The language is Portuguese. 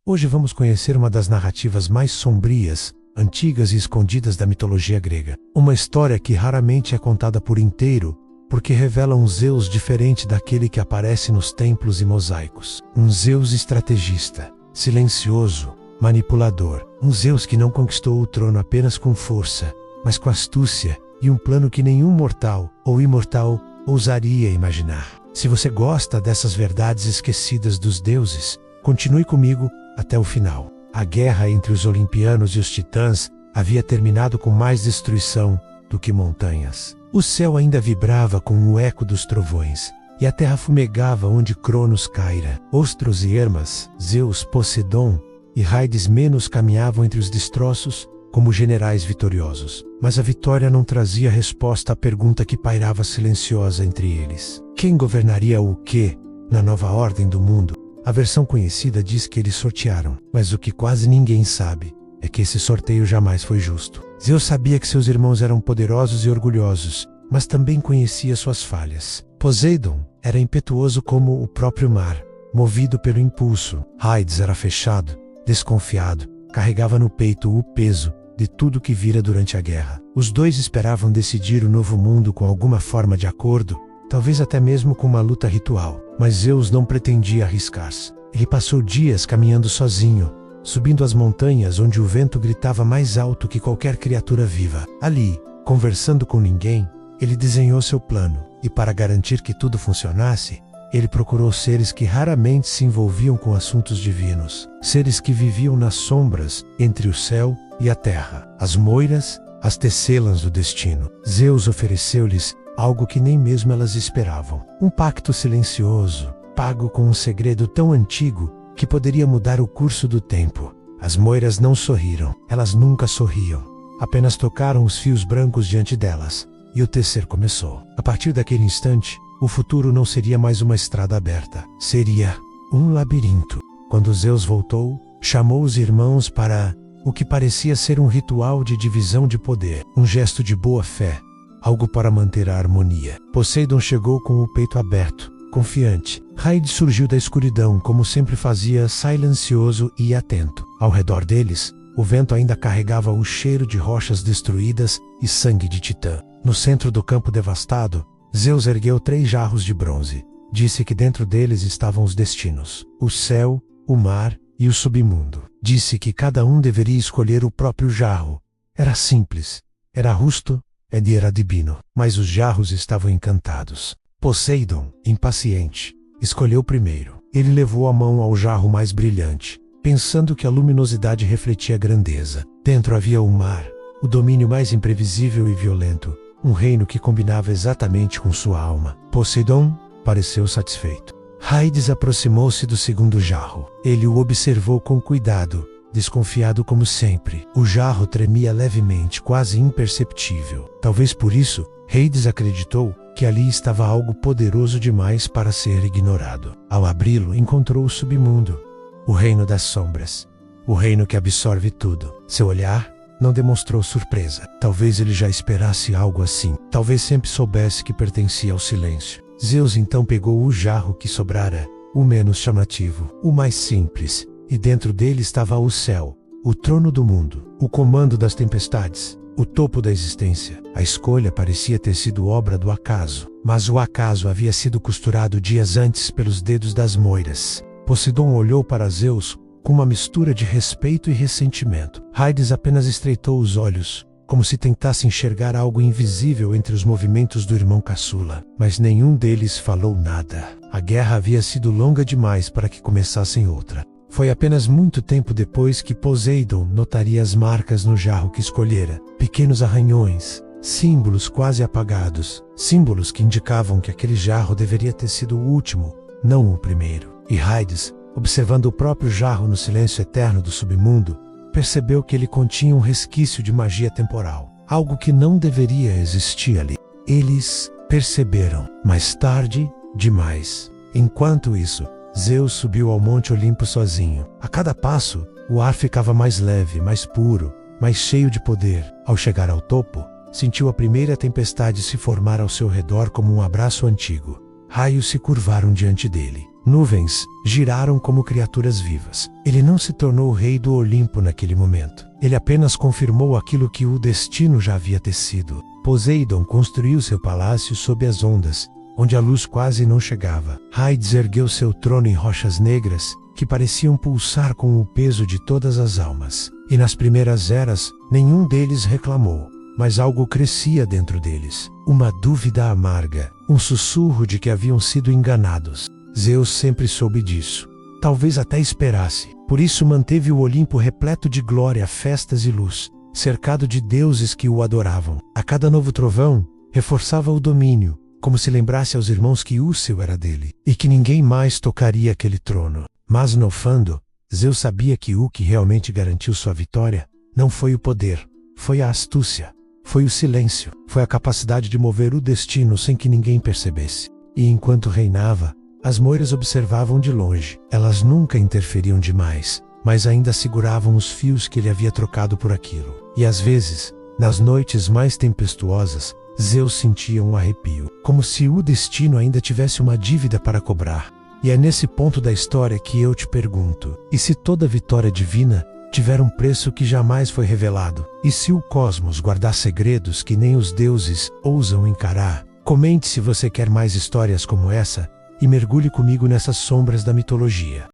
Hoje vamos conhecer uma das narrativas mais sombrias, antigas e escondidas da mitologia grega. Uma história que raramente é contada por inteiro, porque revela um Zeus diferente daquele que aparece nos templos e mosaicos. Um Zeus estrategista, silencioso, manipulador. Um Zeus que não conquistou o trono apenas com força, mas com astúcia e um plano que nenhum mortal ou imortal ousaria imaginar. Se você gosta dessas verdades esquecidas dos deuses, continue comigo até o final. A guerra entre os olimpianos e os titãs havia terminado com mais destruição do que montanhas. O céu ainda vibrava com o eco dos trovões, e a terra fumegava onde Cronos caira. Ostros e Hermas, Zeus, Poseidon e Hades menos caminhavam entre os destroços como generais vitoriosos. Mas a vitória não trazia resposta à pergunta que pairava silenciosa entre eles. Quem governaria o quê na nova ordem do mundo? A versão conhecida diz que eles sortearam, mas o que quase ninguém sabe é que esse sorteio jamais foi justo. Zeus sabia que seus irmãos eram poderosos e orgulhosos, mas também conhecia suas falhas. Poseidon era impetuoso como o próprio mar, movido pelo impulso. Hades era fechado, desconfiado, carregava no peito o peso de tudo que vira durante a guerra. Os dois esperavam decidir o novo mundo com alguma forma de acordo, talvez até mesmo com uma luta ritual. Mas Zeus não pretendia arriscar-se. Ele passou dias caminhando sozinho, subindo as montanhas onde o vento gritava mais alto que qualquer criatura viva. Ali, conversando com ninguém, ele desenhou seu plano, e para garantir que tudo funcionasse, ele procurou seres que raramente se envolviam com assuntos divinos. Seres que viviam nas sombras, entre o céu e a terra. As moiras, as tecelãs do destino. Zeus ofereceu-lhes algo que nem mesmo elas esperavam. Um pacto silencioso, pago com um segredo tão antigo que poderia mudar o curso do tempo. As moiras não sorriram. Elas nunca sorriam. Apenas tocaram os fios brancos diante delas. E o tecer começou. A partir daquele instante, o futuro não seria mais uma estrada aberta. Seria um labirinto. Quando Zeus voltou, chamou os irmãos para o que parecia ser um ritual de divisão de poder. Um gesto de boa fé. Algo para manter a harmonia. Poseidon chegou com o peito aberto, confiante. Hades surgiu da escuridão, como sempre fazia, silencioso e atento. Ao redor deles, o vento ainda carregava o cheiro de rochas destruídas e sangue de Titã. No centro do campo devastado, Zeus ergueu 3 jarros de bronze. Disse que dentro deles estavam os destinos: o céu, o mar e o submundo. Disse que cada um deveria escolher o próprio jarro. Era simples, era justo e era divino. Mas os jarros estavam encantados. Poseidon, impaciente, escolheu primeiro. Ele levou a mão ao jarro mais brilhante, pensando que a luminosidade refletia a grandeza. Dentro havia o mar, o domínio mais imprevisível e violento, um reino que combinava exatamente com sua alma. Poseidon pareceu satisfeito. Hades aproximou-se do segundo jarro. Ele o observou com cuidado, desconfiado como sempre. O jarro tremia levemente, quase imperceptível. Talvez por isso, Hades acreditou que ali estava algo poderoso demais para ser ignorado. Ao abri-lo, encontrou o submundo, o reino das sombras, o reino que absorve tudo. Seu olhar não demonstrou surpresa. Talvez ele já esperasse algo assim. Talvez sempre soubesse que pertencia ao silêncio. Zeus então pegou o jarro que sobrara, o menos chamativo, o mais simples, e dentro dele estava o céu, o trono do mundo, o comando das tempestades, o topo da existência. A escolha parecia ter sido obra do acaso, mas o acaso havia sido costurado dias antes pelos dedos das moiras. Poseidon olhou para Zeus com uma mistura de respeito e ressentimento. Hades apenas estreitou os olhos, como se tentasse enxergar algo invisível entre os movimentos do irmão caçula. Mas nenhum deles falou nada. A guerra havia sido longa demais para que começassem outra. Foi apenas muito tempo depois que Poseidon notaria as marcas no jarro que escolhera. Pequenos arranhões, símbolos quase apagados. Símbolos que indicavam que aquele jarro deveria ter sido o último, não o primeiro. E Hades, observando o próprio jarro no silêncio eterno do submundo, percebeu que ele continha um resquício de magia temporal. Algo que não deveria existir ali. Eles perceberam, mais tarde, demais. Enquanto isso, Zeus subiu ao Monte Olimpo sozinho. A cada passo, o ar ficava mais leve, mais puro, mais cheio de poder. Ao chegar ao topo, sentiu a primeira tempestade se formar ao seu redor como um abraço antigo. Raios se curvaram diante dele. Nuvens giraram como criaturas vivas. Ele não se tornou o rei do Olimpo naquele momento. Ele apenas confirmou aquilo que o destino já havia tecido. Poseidon construiu seu palácio sob as ondas, onde a luz quase não chegava. Hades ergueu seu trono em rochas negras, que pareciam pulsar com o peso de todas as almas. E nas primeiras eras, nenhum deles reclamou, mas algo crescia dentro deles. Uma dúvida amarga, um sussurro de que haviam sido enganados. Zeus sempre soube disso. Talvez até esperasse. Por isso manteve o Olimpo repleto de glória, festas e luz, cercado de deuses que o adoravam. A cada novo trovão, reforçava o domínio, como se lembrasse aos irmãos que Ússil era dele, e que ninguém mais tocaria aquele trono. Mas no fundo, Zeus sabia que o que realmente garantiu sua vitória não foi o poder, foi a astúcia, foi o silêncio, foi a capacidade de mover o destino sem que ninguém percebesse. E enquanto reinava, as moiras observavam de longe. Elas nunca interferiam demais, mas ainda seguravam os fios que ele havia trocado por aquilo. E às vezes, nas noites mais tempestuosas, Zeus sentia um arrepio, como se o destino ainda tivesse uma dívida para cobrar. E é nesse ponto da história que eu te pergunto: e se toda vitória divina tiver um preço que jamais foi revelado? E se o cosmos guardar segredos que nem os deuses ousam encarar? Comente se você quer mais histórias como essa e mergulhe comigo nessas sombras da mitologia.